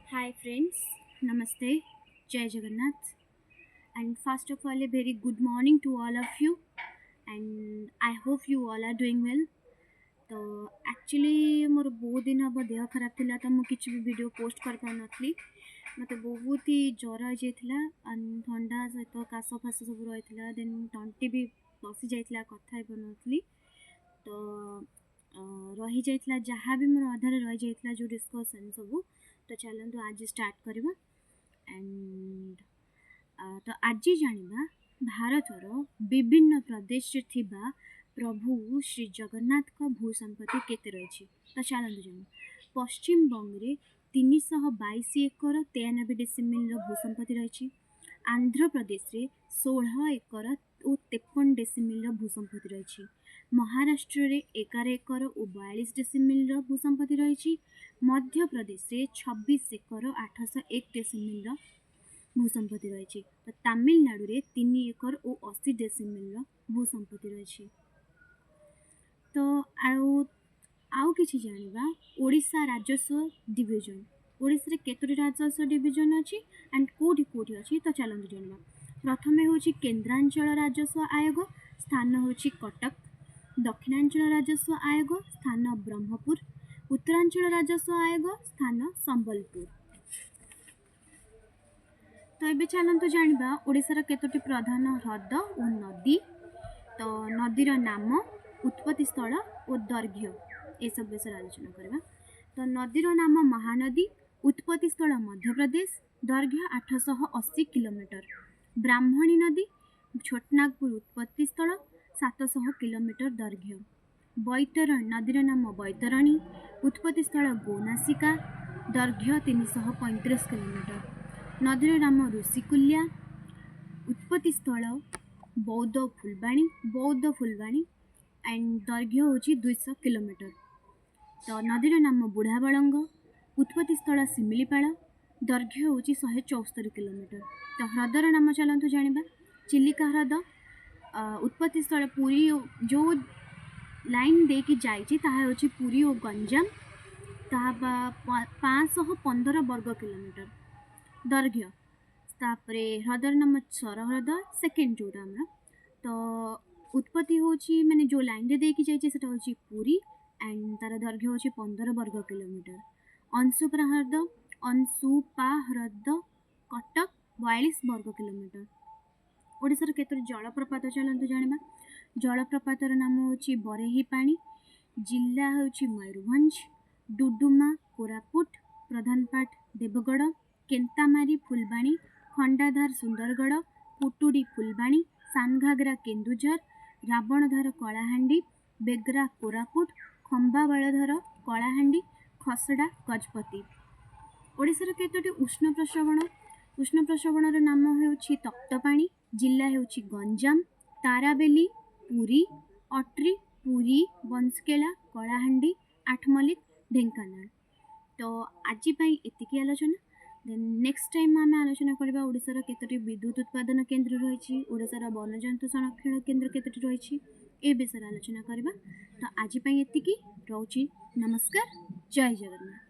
Hi friends, Namaste, Jai Jagannath, and first of all, a very good morning to all of you, and I hope you all are doing well. तो actually more बहुत दिन हम देह खराब थिला तो मु किछि भी वीडियो पोस्ट कर पार नथली मते बहुत ही ज्वर हो जाइथिला एंड ठंडा सहित काश फास सब रहिथिला देन तंटी भी बसी जाइथिला कथा हेब नथली तो रही जाइथिला जहाँ भी मोर अधारे रही जाइथिला जो डिस्कशन सब तो चलतु आज स्टार्ट करवा एंड तो आज जानिबा भारतर विभिन्न प्रदेश रे थिबा प्रभु श्री जगन्नाथ का भू संपत्ति केते रही तो चलतु जान पश्चिम बंग रे 322 एकर 93 डेसिमिल भू संपत्ति रही आंध्र प्रदेश रे 16 एकर और 53 डेसिमिल भू संपत्ति रही महाराष्ट्र रे 11 एकर और 42 डेसिमिल भू संपत्ति रही मध्य प्रदेश रे 26 एकर 801 डेसिमिल भू संपत्ति रही तो तमिलनाडु रे 3 एकर और 80 डेसिमिल भू संपत्ति रही तो आउ किछि जानिबा ओडिशा राजस्व डिविजन ओडिशा रे केतोटी राजस्व डिविजन अछि एंड कोठी कोठी अछि तो चलंतु जानिबा प्रथमे होछि केंद्रांचल राजस्व आयोग स्थान होछि कटक दक्षिणांचल राजस्व आयोग स्थान ब्रह्मपुर उत्तरांचल राजस्व आयोग स्थान संबलपुर तो ये चलतु जानिबा ओडिशार केतोटी प्रधान ह्रद और नदी तो नदीर नाम उत्पत्ति स्थल और दैर्घ्य ये सब विषय आलोचना करबा तो नदीर नाम महानदी उत्पत्ति स्थल मध्य प्रदेश दैर्घ्य 880 किलोमीटर ब्राह्मणी नदी छोटनागपुर उत्पत्ति स्थल 700 किलोमीटर दैर्घ्य बैतरणी नदीर नाम बैतरणी उत्पत्ति स्थल गोनासिका दैर्घ्य 335 किलोमीटर नदीर नाम ऋषिकुल्या उत्पत्ति स्थल बौद्ध फुलबाणी एंड दैर्घ्य होची 200 किलोमीटर तो नदीर नाम बुढ़ाबलंग उत्पत्ति स्थल सिमिलीपाल दैर्घ्य होची 174 किलोमीटर तो ह्रदर नाम चलतु जानिबा चिलिका ह्रद उत्पत्ति स्थल पुरी जो लाइन देकी जाइछि ताहा होची पुरी और गंजाम ताहा 515 वर्ग किलोमीटर दैर्घ्य तापरे ह्रदर नाम सर ह्रद सेकेंड जोटा हमरा तो उत्पत्ति होची माने जो लाइन रे देकी जाइछि सेटा होची पुरी एंड तार दैर्घ्य होची 15 वर्ग किलोमीटर अंशुपा ह्रद कटक 42 वर्ग किलोमीटर ओडिशार केतोटी जलप्रपात चलतु जानिबा जलप्रपातर नाम होची बरेही पानी जिला होची मयूरभंज डुडुमा कोरापुट प्रधानपाट देवगढ़ केंतामारी फुलबाणी खंडाधार सुंदरगढ़ पुटुड़ी फुलबाणी सानघागरा केन्दुझर रावणधार कलाहांडी बेगरा कोरापुट खंबाबालधर कलाहांडी खसड़ा गजपति ओडिशार केतोटी उष्ण प्रसवणर नाम होची तप्तपाणी जिला होची गंजाम ताराबेली पुरी अट्री पुरी बंसकेला कलाहांडी आठमल्लिक ढेंकानाल तो आज एतिकी आलोचना देन नेक्स्ट टाइम आम आलोचना करबा ओडिशार केतोटी विद्युत उत्पादन केन्द्र रही ओडिशार वन्यजंतु संरक्षण केन्द्र केतोटी रही ए विषय आलोचना करबा तो आज एतिकी रहउची नमस्कार जय जगन्नाथ।